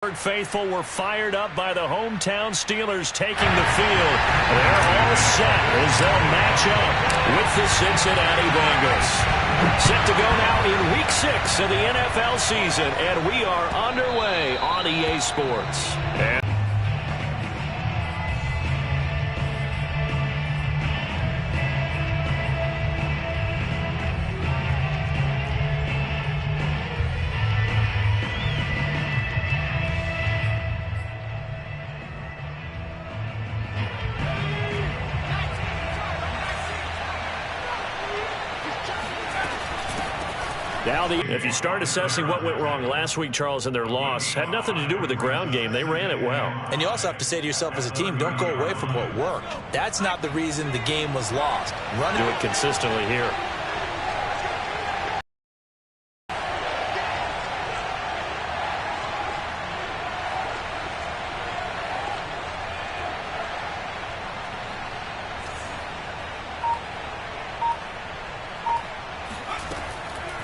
Faithful were fired up by the hometown Steelers taking the field. They're all set as they'll match up with the Cincinnati Bengals. Set to go now in Week 6 of the NFL season, and we are underway on EA Sports. Now, if you start assessing what went wrong last week, Charles, in their loss, had nothing to do with the ground game. They ran it well. And you also have to say to yourself as a team, don't go away from what worked. That's not the reason the game was lost. Do it consistently here.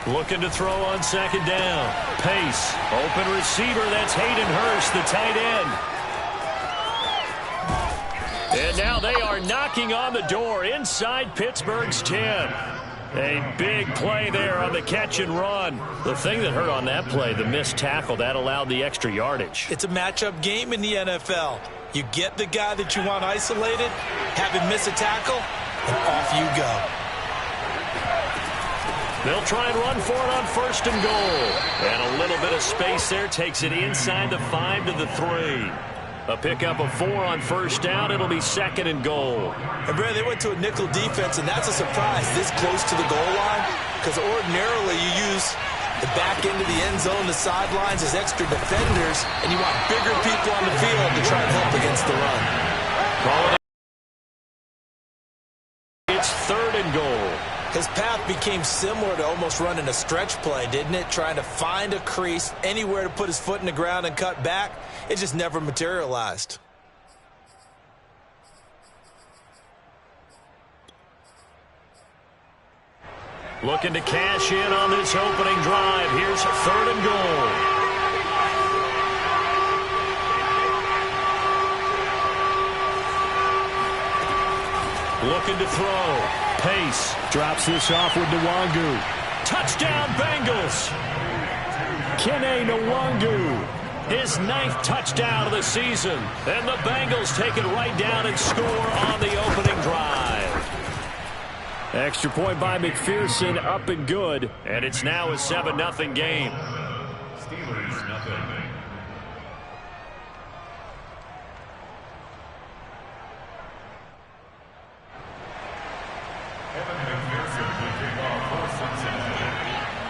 Looking to throw on second down. Pace. Open receiver. That's Hayden Hurst, the tight end. And now they are knocking on the door inside Pittsburgh's 10. A big play there on the catch and run. The thing that hurt on that play, the missed tackle, that allowed the extra yardage. It's a matchup game in the NFL. You get the guy that you want isolated, have him miss a tackle, and off you go. They'll try and run for it on first and goal. And a little bit of space there takes it inside the 5 to the 3. A pickup of 4 on first down. It'll be second and goal. And, Brad, they went to a nickel defense, and that's a surprise this close to the goal line, because ordinarily you use the back end of the end zone, the sidelines as extra defenders, and you want bigger people on the field to try and help against the run. It's third and goal. His path became similar to almost running a stretch play, didn't it? Trying to find a crease, anywhere to put his foot in the ground and cut back. It just never materialized. Looking to cash in on this opening drive. Here's third and goal. Looking to throw. Pace drops this off with Nwangu. Touchdown, Bengals. Kene Nwangu, his 9th touchdown of the season. And the Bengals take it right down and score on the opening drive. Extra point by McPherson, up and good. And it's now a 7-0 game. Steelers nothing.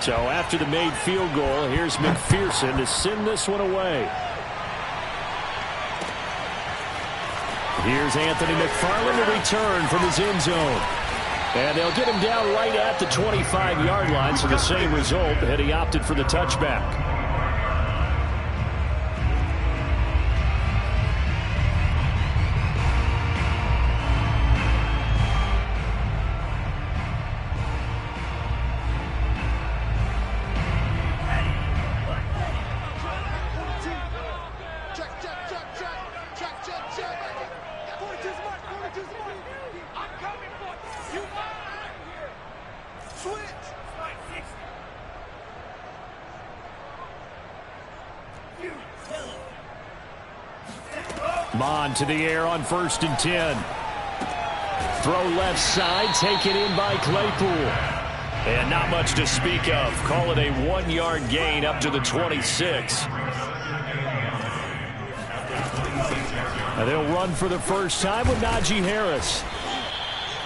So after the made field goal, here's McPherson to send this one away. Here's Anthony McFarland to return from his end zone. And they'll get him down right at the 25-yard line, so the same result had he opted for the touchback. Mon to the air on 1st and 10. Throw left side, taken in by Claypool. And not much to speak of. Call it a 1-yard gain up to the 26. And they'll run for the first time with Najee Harris.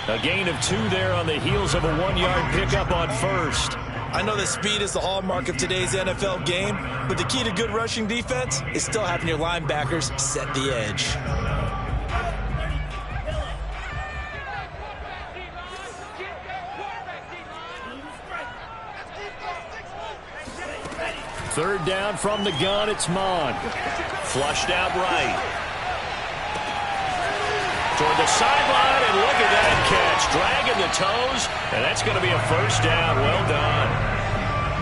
A gain of 2 there on the heels of a 1-yard pickup on first. I know that speed is the hallmark of today's NFL game, but the key to good rushing defense is still having your linebackers set the edge. Third down from the gun, it's Mon. Flushed out right. Toward the sideline, and look at that catch. Dragging the toes, and that's going to be a first down. Well done.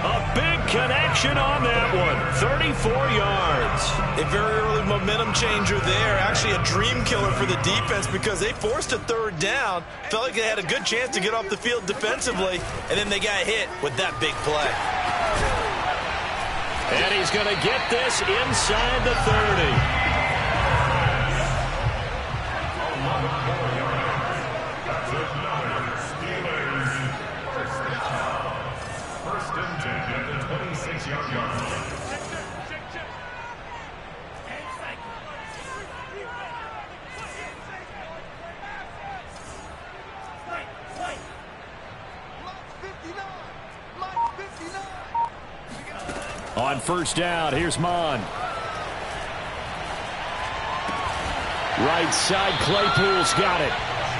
A big connection on that one. 34 yards. A very early momentum changer there. Actually a dream killer for the defense because they forced a third down. Felt like they had a good chance to get off the field defensively, and then they got hit with that big play. And he's going to get this inside the 30. On first down, here's Mon. Right side, Claypool's got it.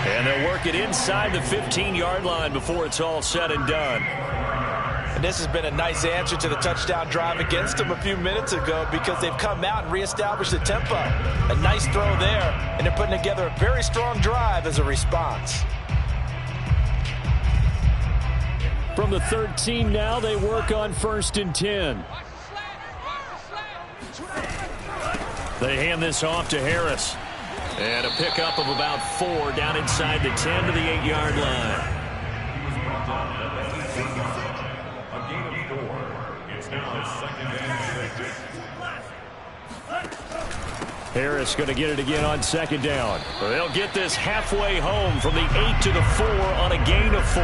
And they'll work it inside the 15-yard line before it's all said and done. And this has been a nice answer to the touchdown drive against them a few minutes ago because they've come out and reestablished the tempo. A nice throw there, and they're putting together a very strong drive as a response. From the 13 now, they work on 1st and 10. They hand this off to Harris. And a pickup of about 4 down inside the 10 to the 8-yard line. A gain of 4. It's now 2nd and 6. Harris going to get it again on 2nd down. They'll get this halfway home from the 8 to the 4 on a gain of 4.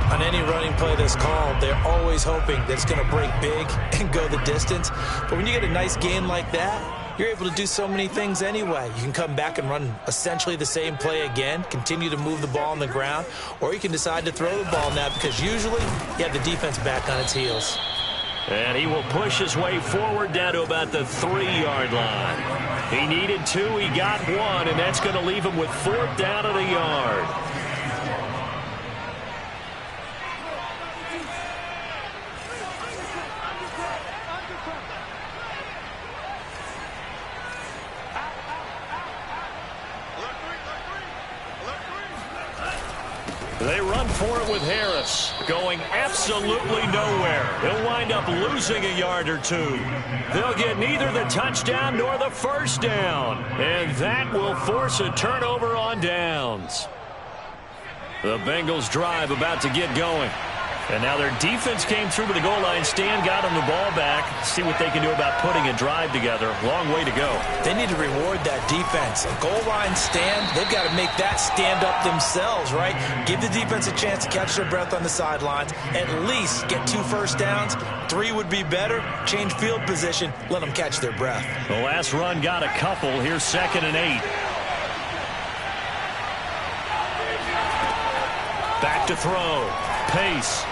On any running play that's called, they're always hoping that it's going to break big and go the distance. But when you get a nice gain like that, you're able to do so many things anyway. You can come back and run essentially the same play again, continue to move the ball on the ground, or you can decide to throw the ball now because usually you have the defense back on its heels. And he will push his way forward down to about the 3-yard line. He needed 2, he got 1, and that's going to leave him with 4th down at a yard. They run for it with Harris, going absolutely nowhere. He'll wind up losing a yard or 2. They'll get neither the touchdown nor the 1st down, and that will force a turnover on downs. The Bengals drive about to get going. And now their defense came through with the goal line stand, got them the ball back. See what they can do about putting a drive together. Long way to go. They need to reward that defense. A goal line stand, they've got to make that stand up themselves, right? Give the defense a chance to catch their breath on the sidelines. At least get 2 first downs. 3 would be better. Change field position. Let them catch their breath. The last run got a couple. Here's 2nd and 8. Back to throw. Pace.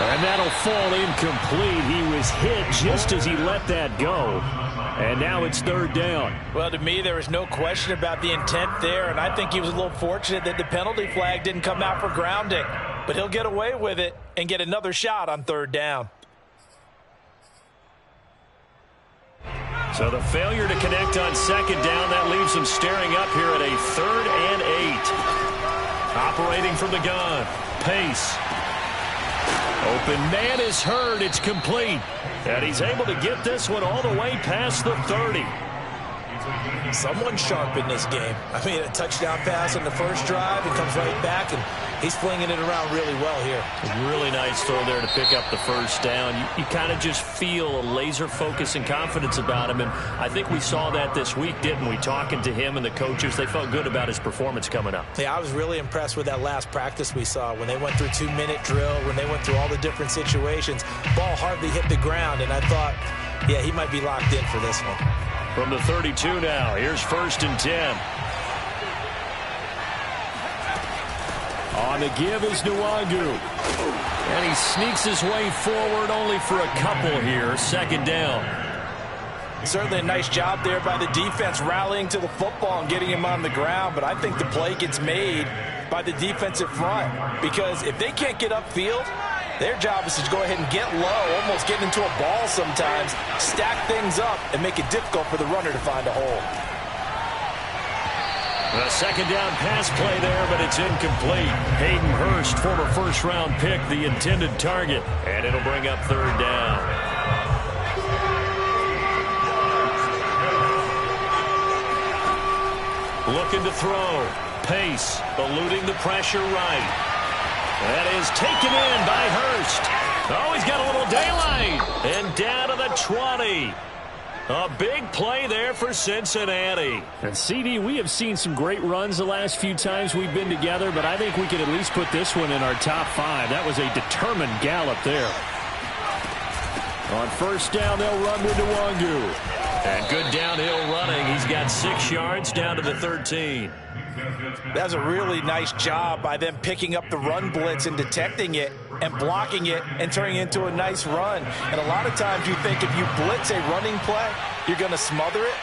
And that'll fall incomplete. He was hit just as he let that go. And now it's 3rd down. Well, to me, there was no question about the intent there, and I think he was a little fortunate that the penalty flag didn't come out for grounding. But he'll get away with it and get another shot on 3rd down. So the failure to connect on 2nd down, that leaves him staring up here at a 3rd and 8. Operating from the gun. Pace. Open man is heard. It's complete. And he's able to get this one all the way past the 30. Someone sharp in this game. I mean, a touchdown pass on the first drive and comes right back, and he's flinging it around really well here. A really nice throw there to pick up the 1st down. You kind of just feel a laser focus and confidence about him, and I think we saw that this week, didn't we? Talking to him and the coaches, they felt good about his performance coming up. Yeah, I was really impressed with that last practice we saw when they went through 2-minute drill, when they went through all the different situations. Ball hardly hit the ground, and I thought, yeah, he might be locked in for this one. From the 32 now, here's 1st and 10. On the give is Nwangu. And he sneaks his way forward only for a couple here. 2nd down. Certainly a nice job there by the defense rallying to the football and getting him on the ground, but I think the play gets made by the defensive front because if they can't get upfield, their job is to go ahead and get low, almost get into a ball sometimes, stack things up, and make it difficult for the runner to find a hole. A second down pass play there, but it's incomplete. Hayden Hurst, former first-round pick, the intended target, and it'll bring up third down. Looking to throw. Pace, eluding the pressure right. That is taken in by Hurst. Oh, he's got a little daylight. And down to the 20. A big play there for Cincinnati. And CD, we have seen some great runs the last few times we've been together, but I think we could at least put this one in our top 5. That was a determined gallop there. On first down, they'll run with Nwangu. And good downhill running. He's got 6 yards down to the 13. That's a really nice job by them picking up the run blitz and detecting it and blocking it and turning it into a nice run. And a lot of times you think if you blitz a running play, you're going to smother it.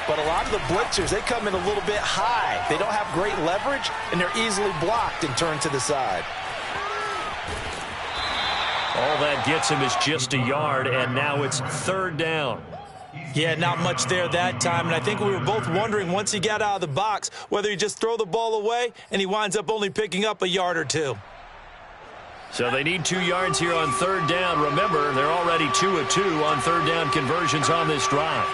But a lot of the blitzers, they come in a little bit high. They don't have great leverage, and they're easily blocked and turned to the side. All that gets him is just a yard, and now it's third down. Yeah, not much there that time, and I think we were both wondering once he got out of the box whether he just throw the ball away, and he winds up only picking up a yard or 2. So they need 2 yards here on third down. Remember, they're already 2 of 2 on third down conversions on this drive.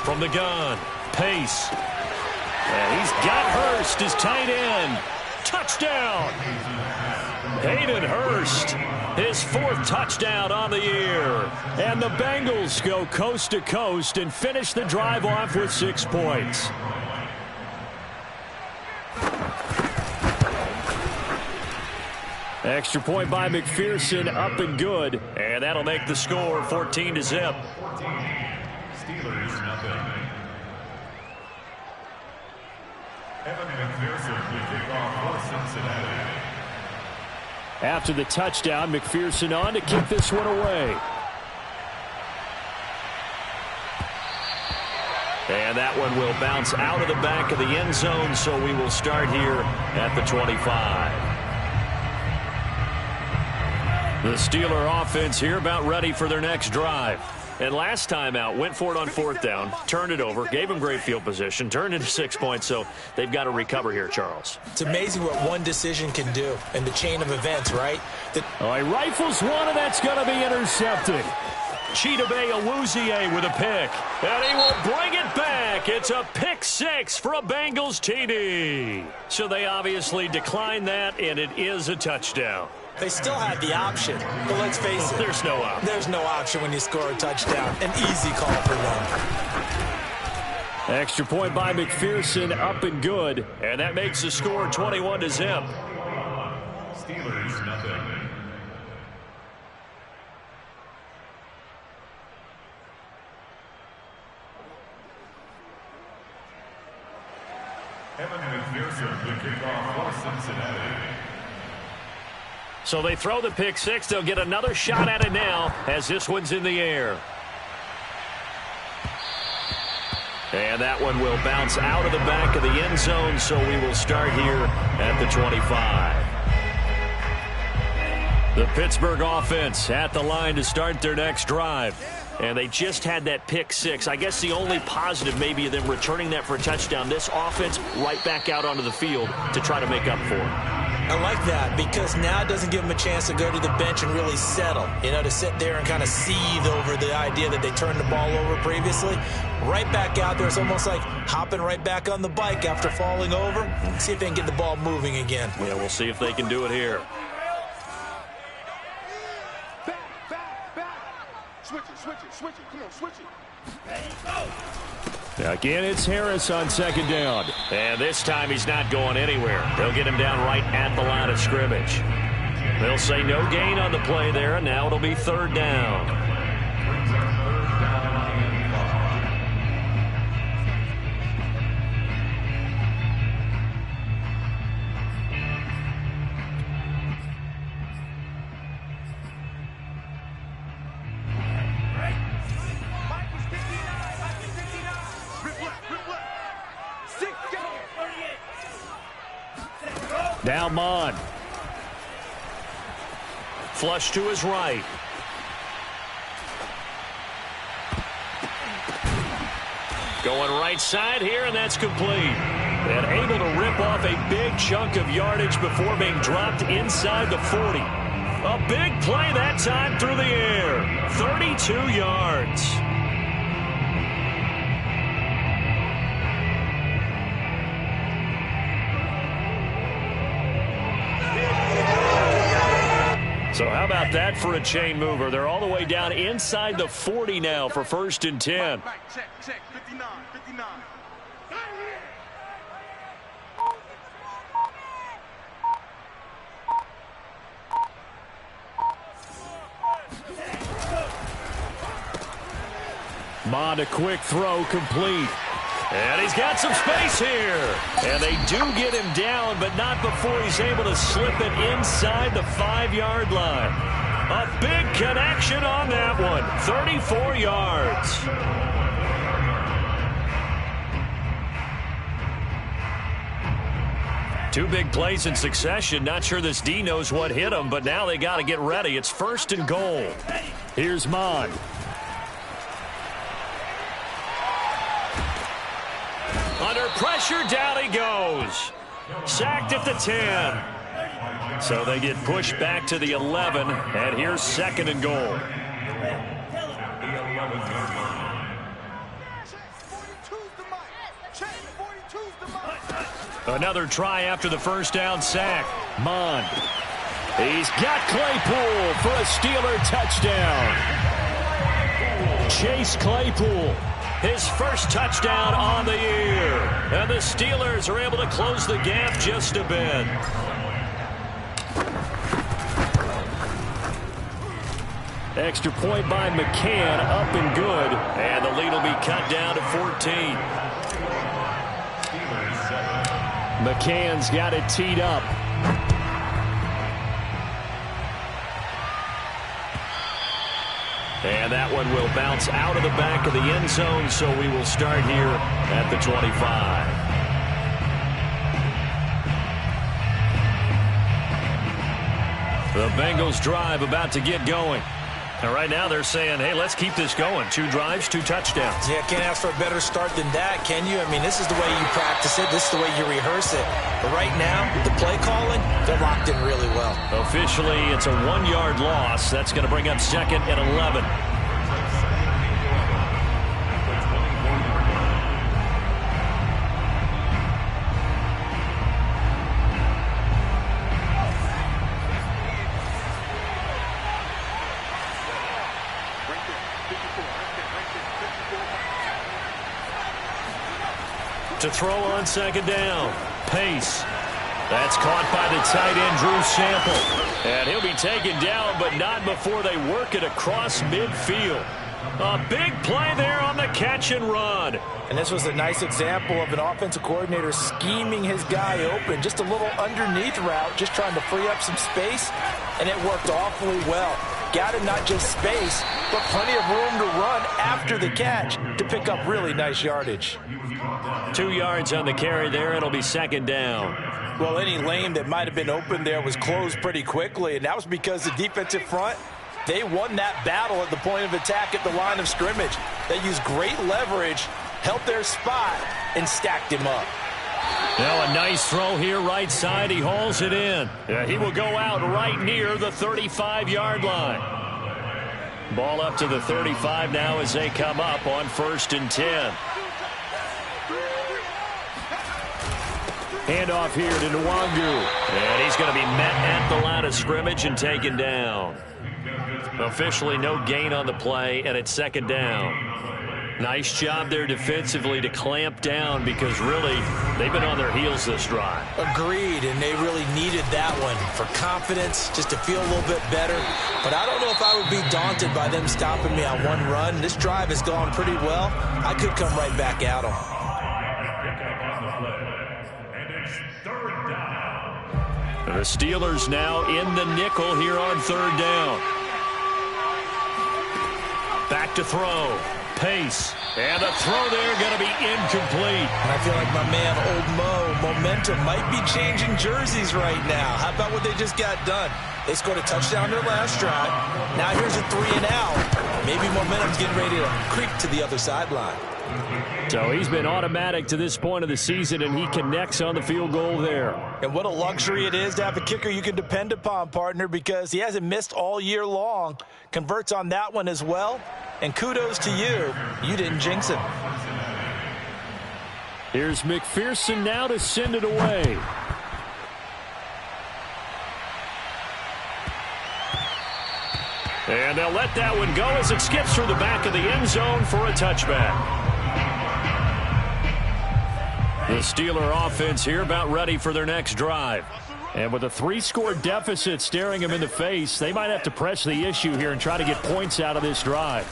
From the gun, Pace. And he's got Hurst, his tight end. Touchdown! Hayden Hurst, his 4th touchdown on the year. And the Bengals go coast to coast and finish the drive off with 6 points. Extra point by McPherson, up and good. And that'll make the score 14-0. Steelers, nothing. Evan McPherson will kick off for Cincinnati. After the touchdown, McPherson on to kick this one away. And that one will bounce out of the back of the end zone, so we will start here at the 25. The Steeler offense here about ready for their next drive. And last time out, went for it on 4th down, turned it over, gave them great field position, turned into 6 points, so they've got to recover here, Charles. It's amazing what one decision can do in the chain of events, right? He rifles one, and that's going to be intercepted. Chidobe Awuzie with a pick, and he will bring it back. It's a pick 6 for a Bengals TD. So they obviously declined that, and it is a touchdown. They still had the option, but let's face it. There's no option. There's no option when you score a touchdown. An easy call for them. Extra point by McPherson, up and good. And that makes the score 21-0. Steelers, nothing. Evan McPherson will kick off for Cincinnati. So they throw the pick 6. They'll get another shot at it now as this one's in the air. And that one will bounce out of the back of the end zone, so we will start here at the 25. The Pittsburgh offense at the line to start their next drive. And they just had that pick 6. I guess the only positive maybe of them returning that for a touchdown. This offense right back out onto the field to try to make up for it. I like that because now it doesn't give them a chance to go to the bench and really settle. You know, to sit there and kind of seethe over the idea that they turned the ball over previously. Right back out there. It's almost like hopping right back on the bike after falling over. See if they can get the ball moving again. Yeah, we'll see if they can do it here. Switch it. Come on, switch it. Again, it's Harris on second down. And this time he's not going anywhere. They'll get him down right at the line of scrimmage. They'll say no gain on the play there, and now it'll be third down. Now Mon. Flush to his right. Going right side here, and that's complete. And able to rip off a big chunk of yardage before being dropped inside the 40. A big play that time through the air. 32 yards. So how about that for a chain mover? They're all the way down inside the 40 now for 1st and 10. Check, 59, 59. Mond, a quick throw, complete. And he's got some space here. And they do get him down, but not before he's able to slip it inside the 5-yard line. A big connection on that one. 34 yards. Two big plays in succession. Not sure this D knows what hit him, but now they got to get ready. It's 1st and goal. Here's Mond. Under pressure, down he goes. Sacked at the 10. So they get pushed back to the 11, and here's 2nd and goal. Another try after the 1st down sack. Mond. He's got Claypool for a Steeler touchdown. Chase Claypool. His 1st touchdown on the year. And the Steelers are able to close the gap just a bit. Extra point by McCann, up and good. And the lead will be cut down to 14. McCann's got it teed up. And that one will bounce out of the back of the end zone, so we will start here at the 25. The Bengals drive about to get going. And right now they're saying, hey, let's keep this going. 2 drives, 2 touchdowns. Yeah, can't ask for a better start than that, can you? I mean, this is the way you practice it. This is the way you rehearse it. But right now, the play calling, they're locked in really well. Officially, it's a 1-yard loss. That's going to bring up 2nd and 11. To throw on 2nd down. Pace. That's caught by the tight end, Drew Sample. And he'll be taken down, but not before they work it across midfield. A big play there on the catch and run. And this was a nice example of an offensive coordinator scheming his guy open. Just a little underneath route, just trying to free up some space, and it worked awfully well. Got him not just space, but plenty of room to run after the catch to pick up really nice yardage. 2 yards on the carry there. It'll be 2nd down. Well, any lane that might have been open there was closed pretty quickly, and that was because the defensive front, they won that battle at the point of attack at the line of scrimmage. They used great leverage, held their spot, and stacked him up. Now a nice throw here right side. He hauls it in. He will go out right near the 35-yard line. Ball up to the 35 now as they come up on 1st and 10. Handoff here to Nwangu. And he's going to be met at the line of scrimmage and taken down. Officially no gain on the play, and it's 2nd down. Nice job there defensively to clamp down because really they've been on their heels this drive. Agreed, and they really needed that one for confidence, just to feel a little bit better. But I don't know if I would be daunted by them stopping me on one run. This drive has gone pretty well. I could come right back at them. The Steelers now in the nickel here on 3rd down. Back to throw. Pace. And the throw there going to be incomplete. And I feel like my man, Old Mo, momentum might be changing jerseys right now. How about what they just got done? They scored a touchdown their last drive. Now here's a 3-and-out. Maybe momentum's getting ready to creep to the other sideline. So he's been automatic to this point of the season, and he connects on the field goal there. And what a luxury it is to have a kicker you can depend upon, partner, because he hasn't missed all year long. Converts on that one as well. And kudos to you. You didn't jinx him. Here's McPherson now to send it away. And they'll let that one go as it skips through the back of the end zone for a touchback. The Steeler offense here about ready for their next drive. And with a 3-score deficit staring them in the face, they might have to press the issue here and try to get points out of this drive.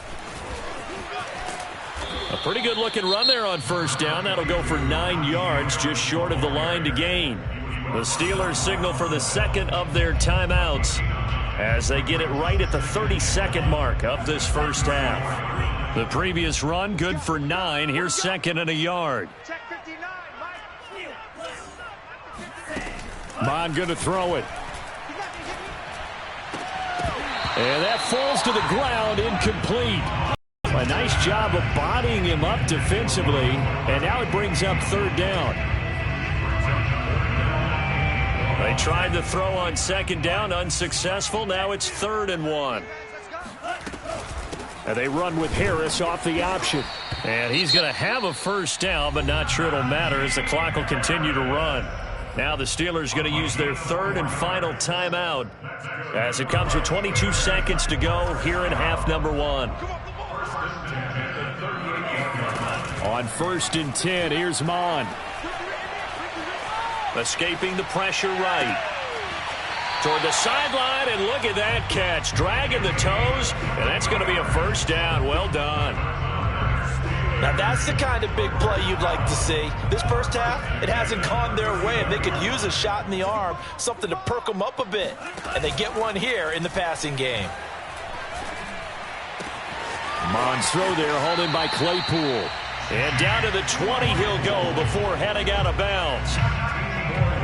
A pretty good looking run there on first down. That'll go for 9 yards, just short of the line to gain. The Steelers signal for the second of their timeouts as they get it right at the 30-second mark of this first half. The previous run good for 9. Here's second and a yard. Mon going to throw it. And that falls to the ground, incomplete. A nice job of bodying him up defensively, and now it brings up third down. They tried to throw on second down, unsuccessful. Now it's 3rd and 1. And they run with Harris off the option. And he's going to have a first down, but not sure it'll matter as the clock will continue to run. Now the Steelers going to use their 3rd and final timeout as it comes with 22 seconds to go here in half number 1. On 1st and 10, here's Mon. Escaping the pressure right. Toward the sideline, and look at that catch. Dragging the toes, and that's going to be a first down. Well done. Now that's the kind of big play you'd like to see. This first half, it hasn't gone their way, and they could use a shot in the arm, something to perk them up a bit. And they get one here in the passing game. Mon's throw there, hauled in by Claypool. And down to the 20 he'll go before heading out of bounds.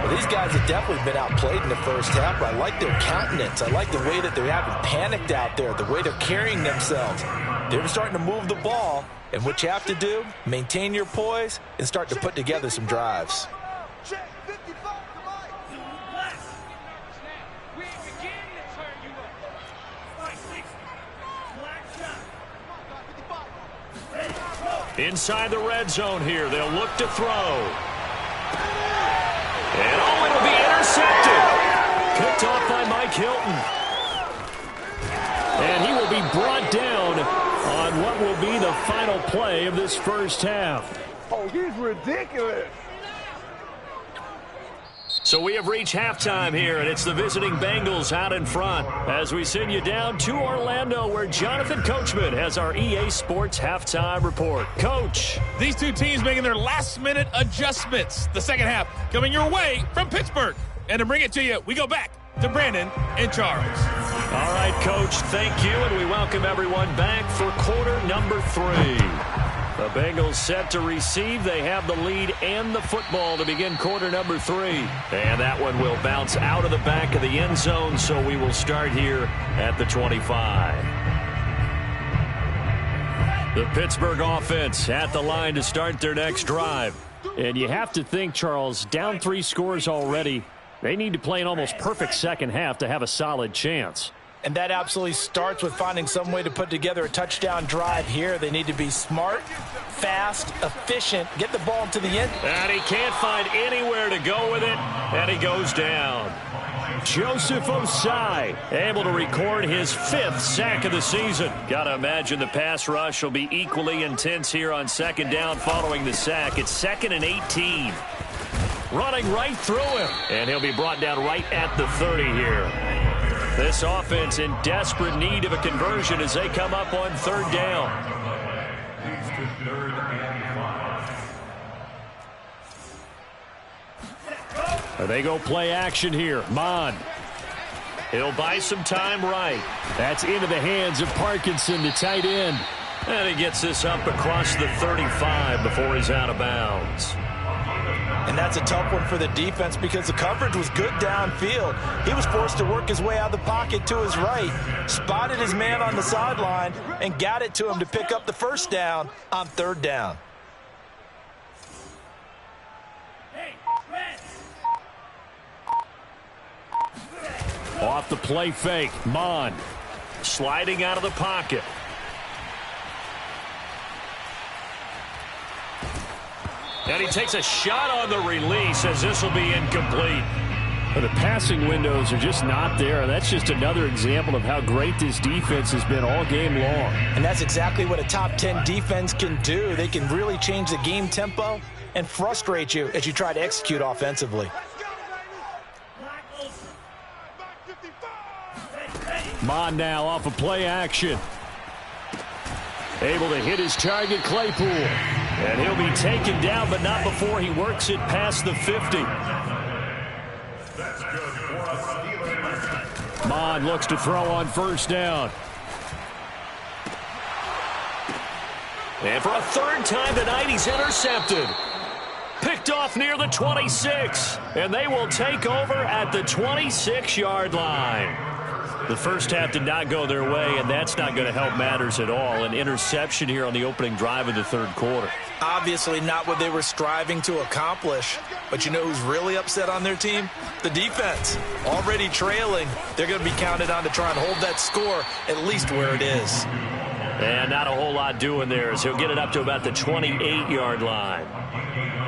Well, these guys have definitely been outplayed in the first half, but I like their countenance. I like the way that they haven't panicked out there, the way they're carrying themselves. They're starting to move the ball, and what you have to do, maintain your poise and start to put together some drives. Inside the red zone here, they'll look to throw. And oh, it'll be intercepted. Picked off by Mike Hilton. And he will be brought down on what will be the final play of this first half. Oh, he's ridiculous. So we have reached halftime here, and it's the visiting Bengals out in front as we send you down to Orlando, where Jonathan Coachman has our EA Sports halftime report. Coach. These two teams making their last-minute adjustments. The second half coming your way from Pittsburgh. And to bring it to you, we go back to Brandon and Charles. All right, Coach, thank you, and we welcome everyone back for quarter number 3. The Bengals set to receive. They have the lead and the football to begin quarter number 3. And that one will bounce out of the back of the end zone, so we will start here at the 25. The Pittsburgh offense at the line to start their next drive. And you have to think, Charles, down 3 scores already. They need to play an almost perfect second half to have a solid chance. And that absolutely starts with finding some way to put together a touchdown drive here. They need to be smart, fast, efficient, get the ball to the end. And he can't find anywhere to go with it, and he goes down. Joseph Osai able to record his 5th sack of the season. Got to imagine the pass rush will be equally intense here on second down following the sack. It's 2nd and 18. Running right through him, and he'll be brought down right at the 30 here. This offense in desperate need of a conversion as they come up on 3rd down. They go play action here. Mon. He'll buy some time right. That's into the hands of Parkinson, the tight end. And he gets this up across the 35 before he's out of bounds. And that's a tough one for the defense because the coverage was good downfield. He was forced to work his way out of the pocket to his right, spotted his man on the sideline, and got it to him to pick up the first down on 3rd down. Off the play fake, Mon sliding out of the pocket. And he takes a shot on the release as this will be incomplete. The passing windows are just not there. That's just another example of how great this defense has been all game long. And that's exactly what a top 10 defense can do. They can really change the game tempo and frustrate you as you try to execute offensively. Mon now off of play action. Able to hit his target, Claypool. And he'll be taken down, but not before he works it past the 50. Mon looks to throw on 1st down. And for a 3rd time tonight, he's intercepted. Picked off near the 26. And they will take over at the 26-yard line. The first half did not go their way, and that's not going to help matters at all. An interception here on the opening drive of the 3rd quarter. Obviously not what they were striving to accomplish. But you know who's really upset on their team? The defense. Already trailing. They're going to be counted on to try and hold that score at least where it is. And not a whole lot doing there as he'll get it up to about the 28-yard line.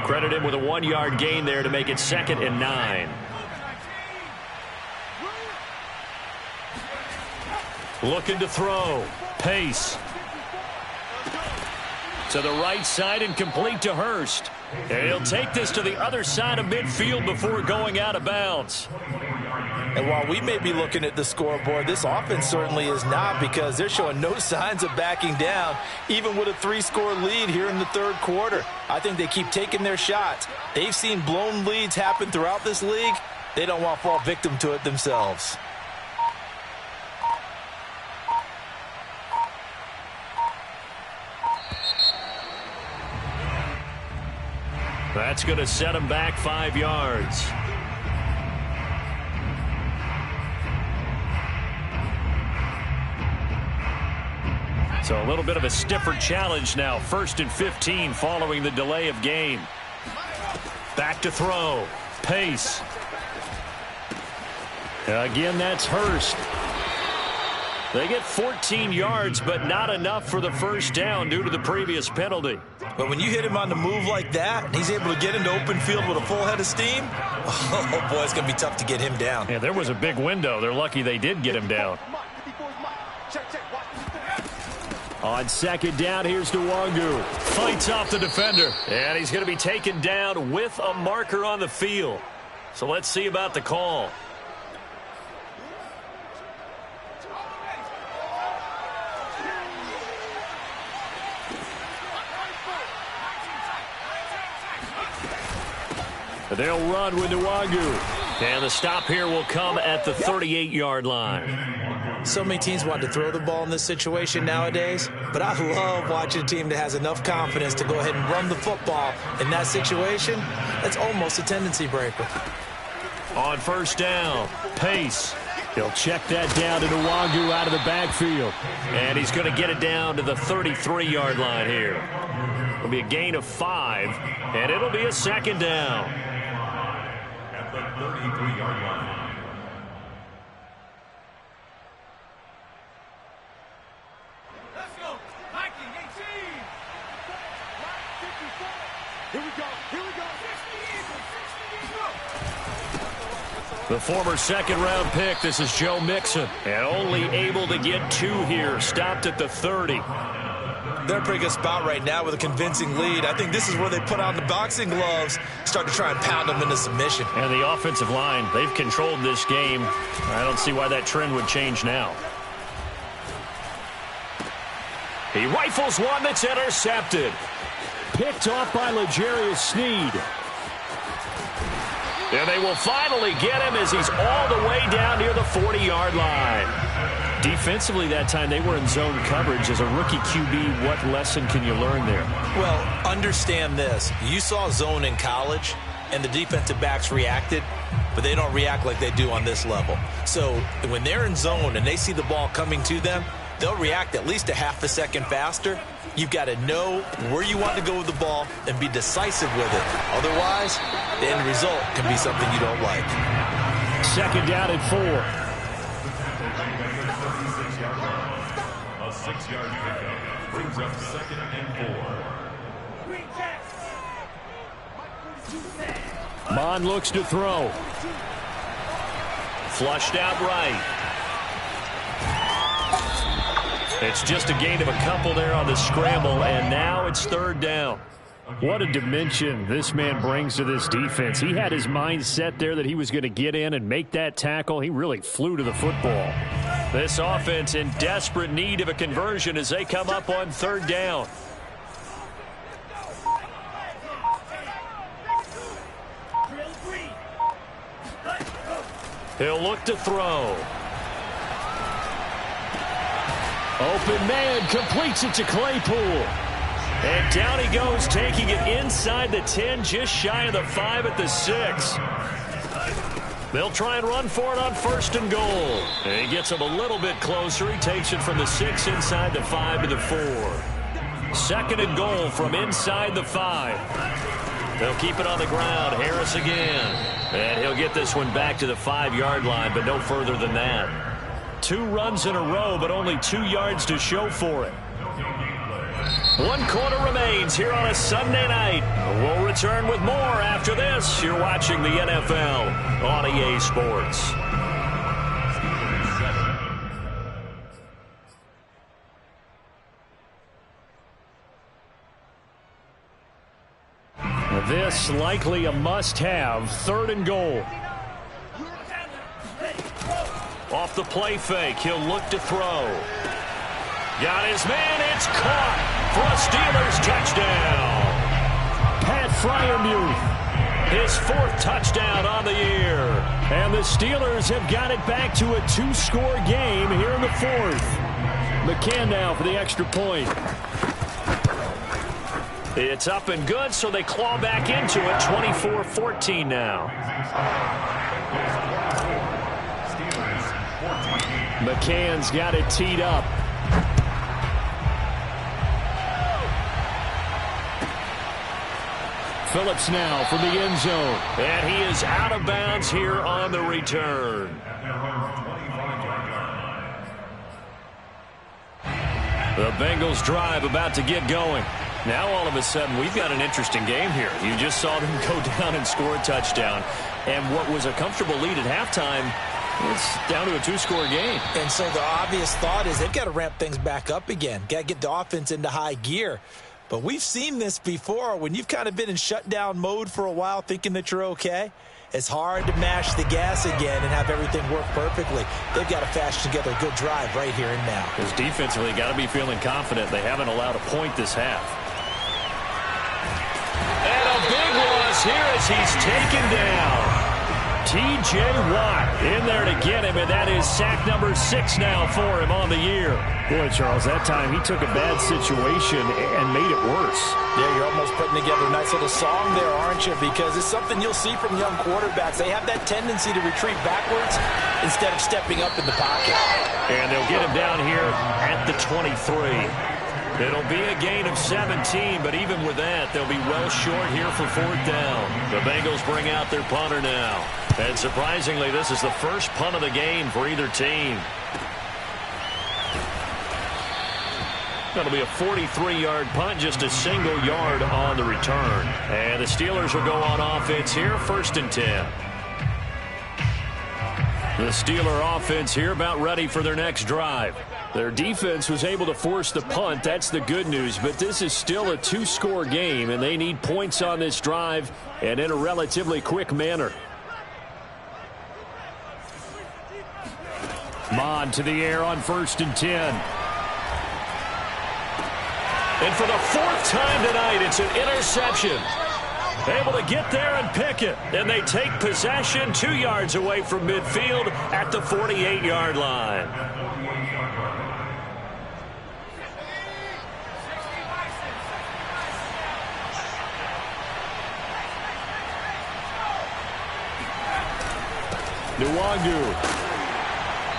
Credit him with a 1-yard gain there to make it 2nd and 9. Looking to throw. Pace. To the right side and complete to Hurst. And he'll take this to the other side of midfield before going out of bounds. And while we may be looking at the scoreboard, this offense certainly is not, because they're showing no signs of backing down, even with a 3-score lead here in the 3rd quarter. I think they keep taking their shots. They've seen blown leads happen throughout this league. They don't want to fall victim to it themselves. That's going to set him back 5 yards. So a little bit of a stiffer challenge now. 1st and 15 following the delay of game. Back to throw. Pace. Again, that's Hurst. They get 14 yards, but not enough for the 1st down due to the previous penalty. But when you hit him on the move like that, and he's able to get into open field with a full head of steam, oh boy, it's going to be tough to get him down. Yeah, there was a big window. They're lucky they did get him down. On 2nd down, here's Nwangu. Fights off the defender. And he's going to be taken down with a marker on the field. So let's see about the call. They'll run with Nwangu. And the stop here will come at the 38-yard line. So many teams want to throw the ball in this situation nowadays, but I love watching a team that has enough confidence to go ahead and run the football in that situation. That's almost a tendency breaker. On 1st down, Pace. He'll check that down to Nwangu out of the backfield. And he's going to get it down to the 33-yard line here. It'll be a gain of 5, and it'll be a 2nd down. At the 33-yard line. Let's go. 1918. Here we go. Here we go. 60. The former 2nd-round pick, this is Joe Mixon. And only able to get 2 here, stopped at the 30. They're in a pretty good spot right now with a convincing lead. I think this is where they put on the boxing gloves, start to try and pound them into submission. And the offensive line, they've controlled this game. I don't see why that trend would change now. He rifles one that's intercepted. Picked off by L'Jarius Sneed. And they will finally get him as he's all the way down near the 40-yard line. Defensively that time, they were in zone coverage. As a rookie QB, what lesson can you learn there? Well, understand this. You saw zone in college, and the defensive backs reacted, but they don't react like they do on this level. So when they're in zone and they see the ball coming to them, they'll react at least a half a second faster. You've got to know where you want to go with the ball and be decisive with it. Otherwise, the end result can be something you don't like. Second down and 4. A 6-yard pickup brings up 2nd and 4. Mond looks to throw. Flushed out right. It's just a gain of a couple there on the scramble, and now it's 3rd down. What a dimension this man brings to this defense. He had his mind set there that he was going to get in and make that tackle. He really flew to the football. This offense in desperate need of a conversion as they come up on 3rd down. He'll look to throw. Open man completes it to Claypool. And down he goes, taking it inside the 10, just shy of the 5 at the 6. They'll try and run for it on 1st and goal. And he gets him a little bit closer. He takes it from the 6 inside the 5 to the 4. 2nd and goal from inside the 5. They'll keep it on the ground. Harris again. And he'll get this one back to the 5-yard line, but no further than that. 2 runs in a row, but only 2 yards to show for it. 1 quarter remains here on a Sunday night. We'll return with more after this. You're watching the NFL on EA Sports. This likely a must-have. 3rd and goal. Off the play fake, he'll look to throw. Got his man, it's caught for a Steelers touchdown. Pat Freiermuth, his 4th touchdown on the year. And the Steelers have got it back to a 2-score game here in the 4th. McCann now for the extra point. It's up and good, so they claw back into it. 24-14 now. McCann's got it teed up. Phillips now from the end zone. And he is out of bounds here on the return. The Bengals drive about to get going. Now all of a sudden we've got an interesting game here. You just saw them go down and score a touchdown. And what was a comfortable lead at halftime, it's down to a 2-score game. And so the obvious thought is they've got to ramp things back up again. Got to get the offense into high gear. But we've seen this before. When you've kind of been in shutdown mode for a while thinking that you're okay, it's hard to mash the gas again and have everything work perfectly. They've got to fashion together a good drive right here and now. Because defensively, got to be feeling confident. They haven't allowed a point this half. And a big loss here as he's taken down. T.J. Watt in there to get him, and that is sack number 6 now for him on the year. Boy, Charles, that time he took a bad situation and made it worse. Yeah, you're almost putting together a nice little song there, aren't you? Because it's something you'll see from young quarterbacks. They have that tendency to retreat backwards instead of stepping up in the pocket. And they'll get him down here at the 23. It'll be a gain of 17, but even with that, they'll be well short here for 4th down. The Bengals bring out their punter now. And surprisingly, this is the first punt of the game for either team. That'll be a 43-yard punt, just a single yard on the return. And the Steelers will go on offense here, 1st and 10. The Steeler offense here about ready for their next drive. Their defense was able to force the punt. That's the good news. But this is still a 2-score game, and they need points on this drive and in a relatively quick manner. Mond to the air on 1st and 10. And for the 4th time tonight, it's an interception. Able to get there and pick it. And they take possession 2 yards away from midfield at the 48-yard line. Nwangu.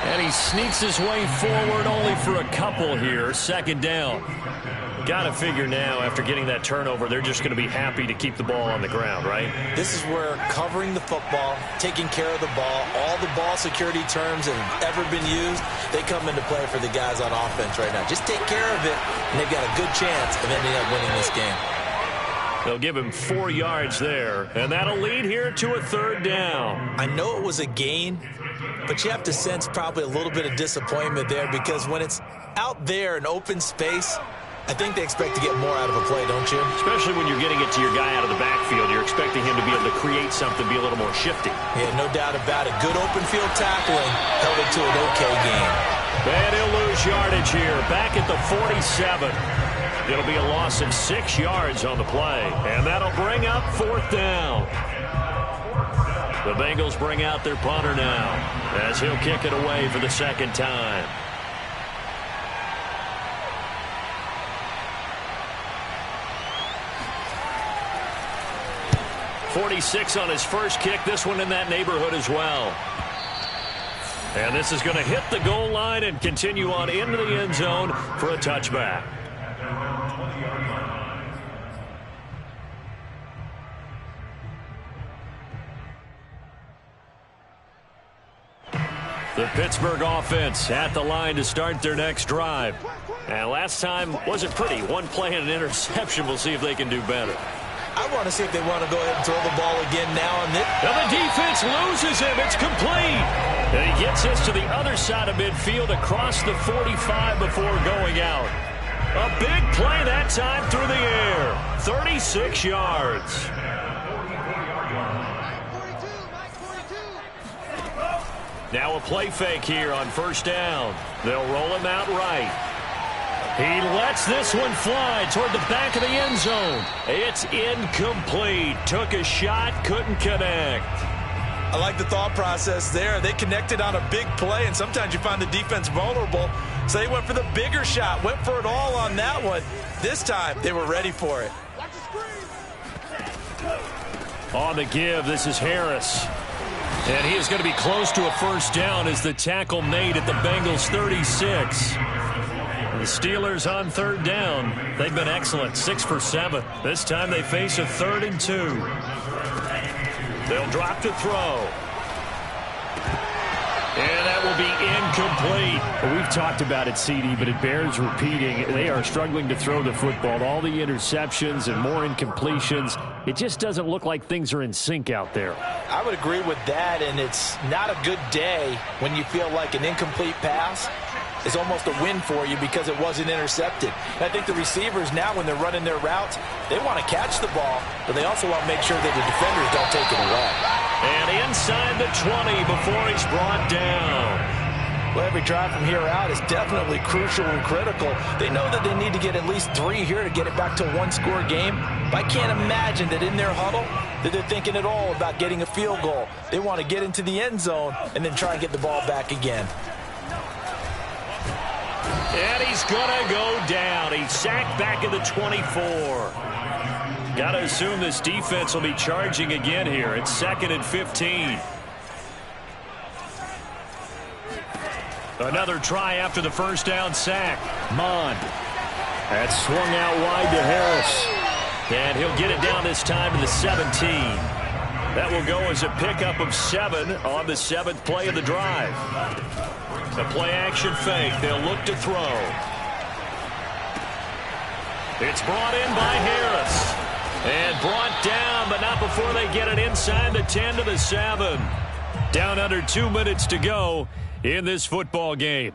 And he sneaks his way forward only for a couple here. Second down. Got to figure now, after getting that turnover, they're just going to be happy to keep the ball on the ground, right? This is where covering the football, taking care of the ball, all the ball security terms that have ever been used, they come into play for the guys on offense right now. Just take care of it, and they've got a good chance of ending up winning this game. They'll give him 4 yards there, and that'll lead here to a third down. I know it was a gain, but you have to sense probably a little bit of disappointment there, because when it's out there in open space, I think they expect to get more out of a play, don't you? Especially when you're getting it to your guy out of the backfield. You're expecting him to be able to create something, be a little more shifty. Yeah, no doubt about it. Good open field tackling held it to an okay game. And he'll lose yardage here, back at the 47. It'll be a loss of 6 yards on the play, and that'll bring up fourth down. The Bengals bring out their punter now, as he'll kick it away for the second time. 46 on his first kick. This one in that neighborhood as well. And this is going to hit the goal line and continue on into the end zone for a touchback. The Pittsburgh offense at the line to start their next drive. And last time wasn't pretty. One play and an interception. We'll see if they can do better. I want to see if they want to go ahead and throw the ball again now. And the defense loses him. It's complete. And he gets this to the other side of midfield across the 45 before going out. A big play that time through the air. 36 yards. Now a play fake here on first down. They'll roll him out right. He lets this one fly toward the back of the end zone. It's incomplete. Took a shot, couldn't connect. I like the thought process there. They connected on a big play, and sometimes you find the defense vulnerable. So they went for the bigger shot, went for it all on that one. This time, they were ready for it. On the give, this is Harris. And he is going to be close to a first down as the tackle made at the Bengals 36. The Steelers on third down. They've been excellent, 6 for 7. This time they face a 3rd and 2. They'll drop to throw. And that will be incomplete. Well, we've talked about it, CD, but it bears repeating. They are struggling to throw the football. All the interceptions and more incompletions. It just doesn't look like things are in sync out there. I would agree with that, and it's not a good day when you feel like an incomplete pass is almost a win for you because it wasn't intercepted. And I think the receivers now, when they're running their routes, they want to catch the ball, but they also want to make sure that the defenders don't take it away. And inside the 20 before he's brought down. Well, every drive from here out is definitely crucial and critical. They know that they need to get at least 3 here to get it back to a one-score game. But I can't imagine that in their huddle that they're thinking at all about getting a field goal. They want to get into the end zone and then try and get the ball back again. And he's going to go down. He's sacked back at the 24. Got to assume this defense will be charging again here. It's 2nd and 15. Another try after the first down sack. Mond. That's swung out wide to Harris. And he'll get it down this time to the 17. That will go as a pickup of 7 on the 7th play of the drive. The play-action fake. They'll look to throw. It's brought in by Harris. And brought down, but not before they get it inside the 10 to the 7. Down under 2 minutes to go in this football game.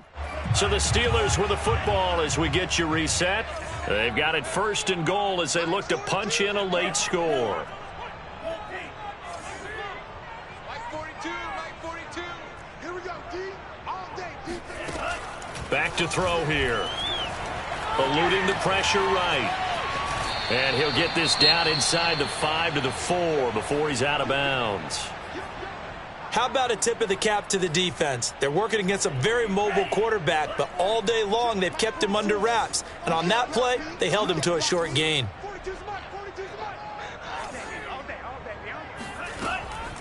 So the Steelers with the football as we get you reset. They've got it 1st and goal as they look to punch in a late score. Back to throw here. Eluding the pressure right. And he'll get this down inside the 5 to the 4 before he's out of bounds. How about a tip of the cap to the defense? They're working against a very mobile quarterback, but all day long they've kept him under wraps. And on that play, they held him to a short gain.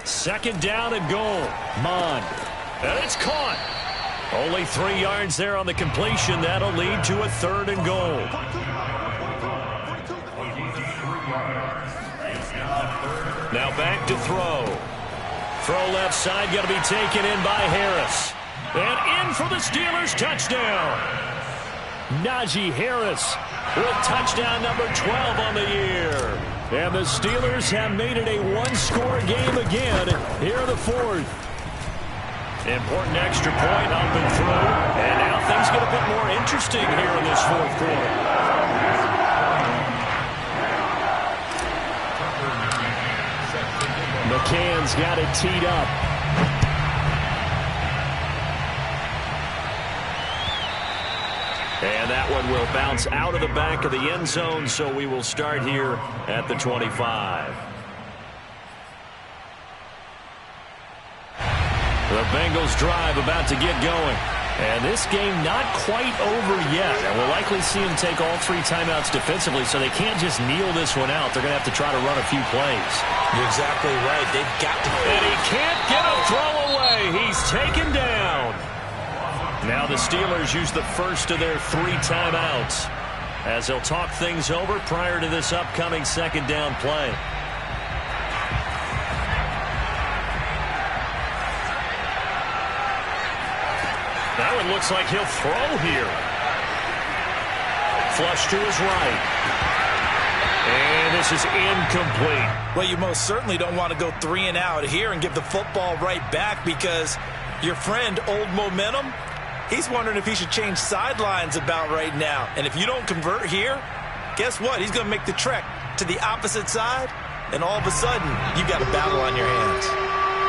Second down and goal. Mon. And it's caught. Only 3 yards there on the completion. That'll lead to a third and goal. Now back to throw. Throw left side, going to be taken in by Harris. And in for the Steelers, touchdown. Najee Harris with touchdown number 12 on the year. And the Steelers have made it a one-score game again here in the fourth. Important extra point up and through. And now things get a bit more interesting here in this fourth quarter. McCann's got it teed up. And that one will bounce out of the back of the end zone, so we will start here at the 25. The Bengals drive about to get going. And this game not quite over yet. And we'll likely see them take all 3 timeouts defensively, so they can't just kneel this one out. They're going to have to try to run a few plays. You're exactly right. They've got to. And he can't get a throw away. He's taken down. Now the Steelers use the first of their 3 timeouts as they'll talk things over prior to this upcoming second down play. That one looks like he'll throw here. Flush to his right. And this is incomplete. Well, you most certainly don't want to go 3 and out here and give the football right back, because your friend, Old Momentum, he's wondering if he should change sidelines about right now. And if you don't convert here, guess what? He's going to make the trek to the opposite side, and all of a sudden, you've got a battle on your hands.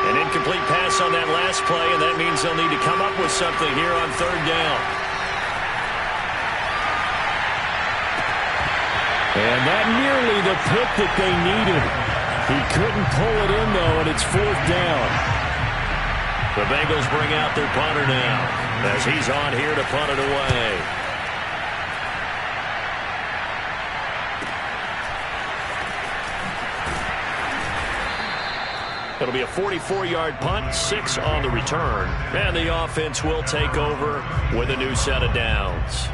An incomplete pass on that last play, and that means they'll need to come up with something here on third down. And that nearly the pick that they needed. He couldn't pull it in, though, and it's fourth down. The Bengals bring out their punter now as he's on here to punt it away. It'll be a 44-yard punt, 6 on the return. And the offense will take over with a new set of downs.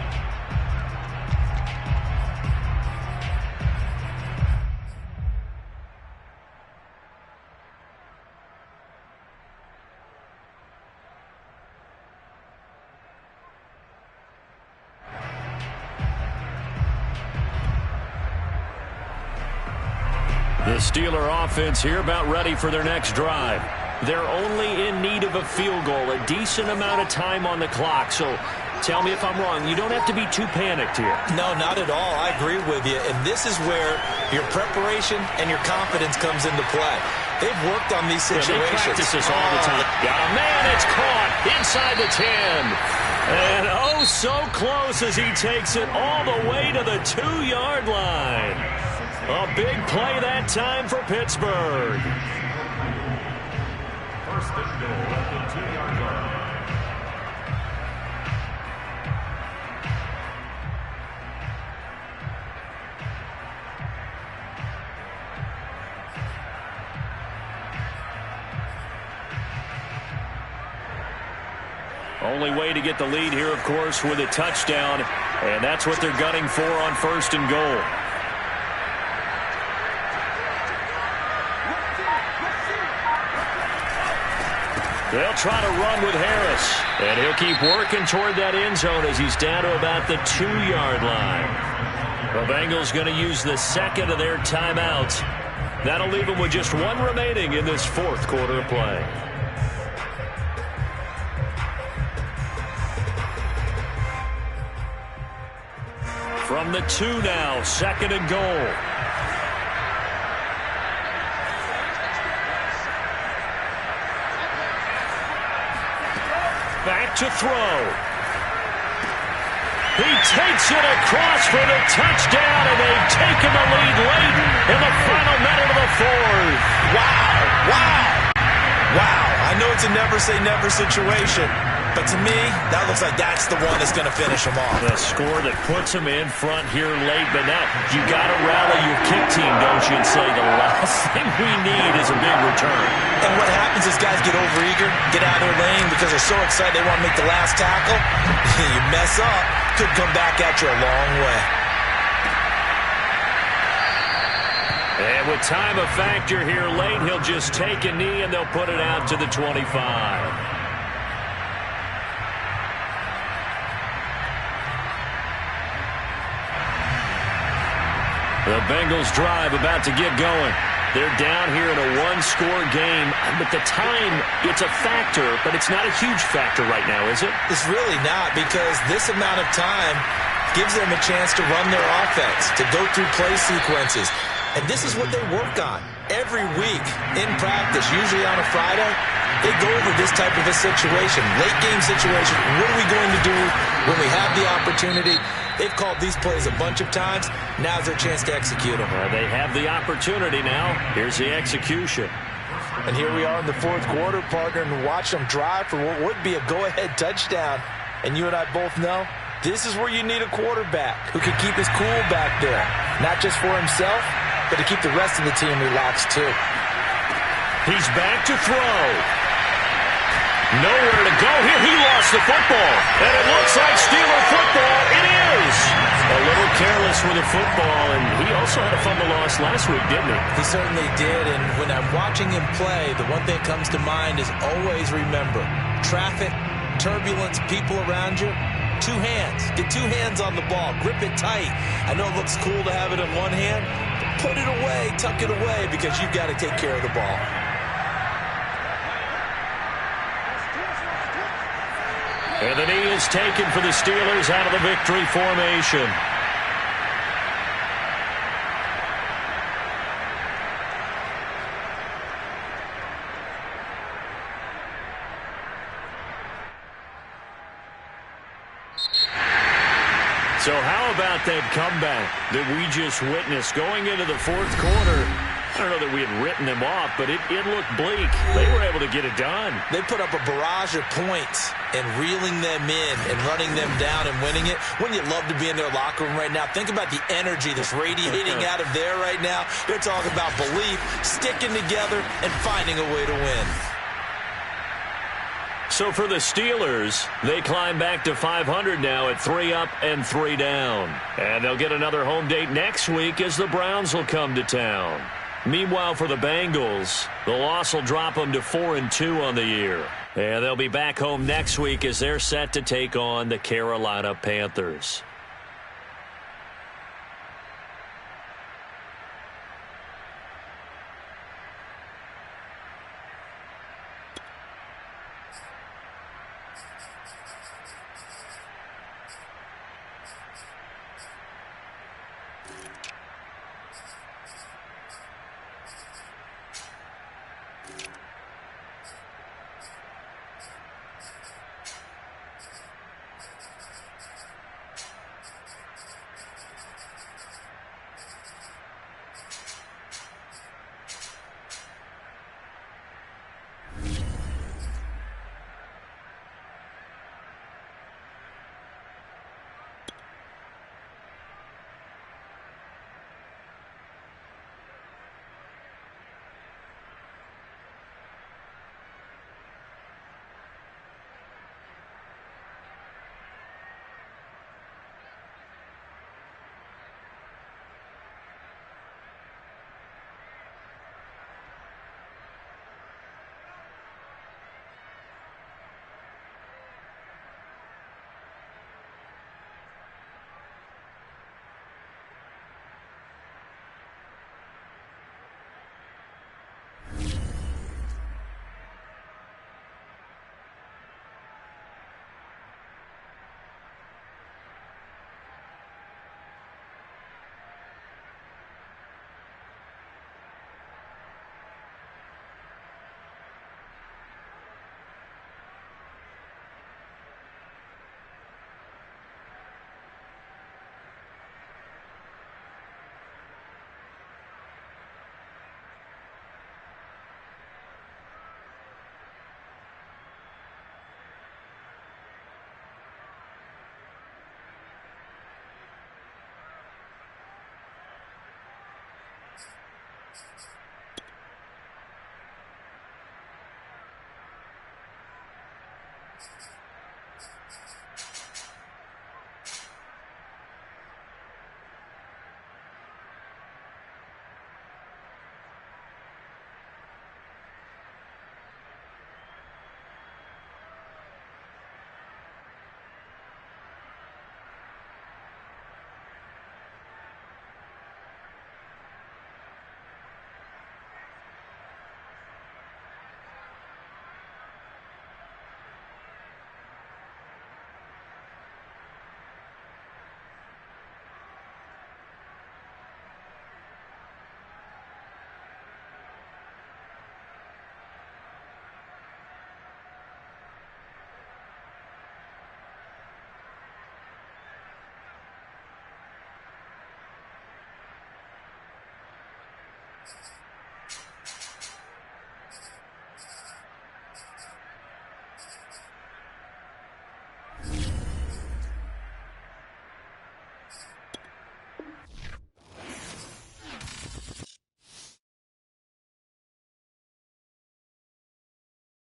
The Steeler offense here about ready for their next drive. They're only in need of a field goal, a decent amount of time on the clock. So tell me if I'm wrong. You don't have to be too panicked here. No, not at all. I agree with you. And this is where your preparation and your confidence comes into play. They've worked on these situations. They practice this all the time. Got a man. It's caught inside the 10. And oh, so close as he takes it all the way to the 2-yard line. A big play that time for Pittsburgh. First and goal at the 2-yard line. Only way to get the lead here, of course, with a touchdown. And that's what they're gunning for on first and goal. They'll try to run with Harris. And he'll keep working toward that end zone as he's down to about the 2-yard line. The Bengals going to use the second of their timeouts. That'll leave them with just 1 remaining in this fourth quarter of play. From the 2 now, second and goal. Back to throw. He takes it across for the touchdown, and they've taken the lead late in the final minute of the fourth. Wow. Wow. Wow. I know it's a never-say-never situation, But to me, that looks like that's the one that's going to finish them off. The score that puts them in front here late. But now you got to rally your kick team, don't you, and say the last thing we need is a big return. And what happens is guys get overeager, get out of their lane because they're so excited they want to make the last tackle. You mess up, could come back at you a long way. And with time a factor here late, he'll just take a knee and they'll put it out to the 25. The Bengals drive about to get going. They're down here in a one-score game, but the time, it's a factor, but it's not a huge factor right now, is it? It's really not, because this amount of time gives them a chance to run their offense, to go through play sequences. And this is what they work on every week in practice, usually on a Friday. They go over this type of a situation, late game situation. What are we going to do when we have the opportunity? They've called these plays a bunch of times. Now's their chance to execute them. They have the opportunity now. Here's the execution. And here we are in the fourth quarter, partner, and watch them drive for what would be a go-ahead touchdown. And you and I both know this is where you need a quarterback who can keep his cool back there. Not just for himself, but to keep the rest of the team relaxed too. He's back to throw. Nowhere to go here. He lost the football. And it looks like Steeler football. It is. A little careless with the football, and he also had a fumble loss last week, didn't he? He certainly did, and when I'm watching him play, the one thing that comes to mind is always remember, traffic, turbulence, people around you, two hands. Get two hands on the ball. Grip it tight. I know it looks cool to have it in one hand, but put it away, tuck it away, because you've got to take care of the ball. And the knee is taken for the Steelers out of the victory formation. So how about that comeback that we just witnessed going into the fourth quarter? I don't know that we had written them off, but it looked bleak. They were able to get it done. They put up a barrage of points and reeling them in and running them down and winning it. Wouldn't you love to be in their locker room right now? Think about the energy that's radiating out of there right now. They're talking about belief, sticking together, and finding a way to win. So for the Steelers, they climb back to 500 now at 3 up and 3 down. And they'll get another home date next week as the Browns will come to town. Meanwhile, for the Bengals, the loss will drop them to 4-2 on the year. And they'll be back home next week as they're set to take on the Carolina Panthers.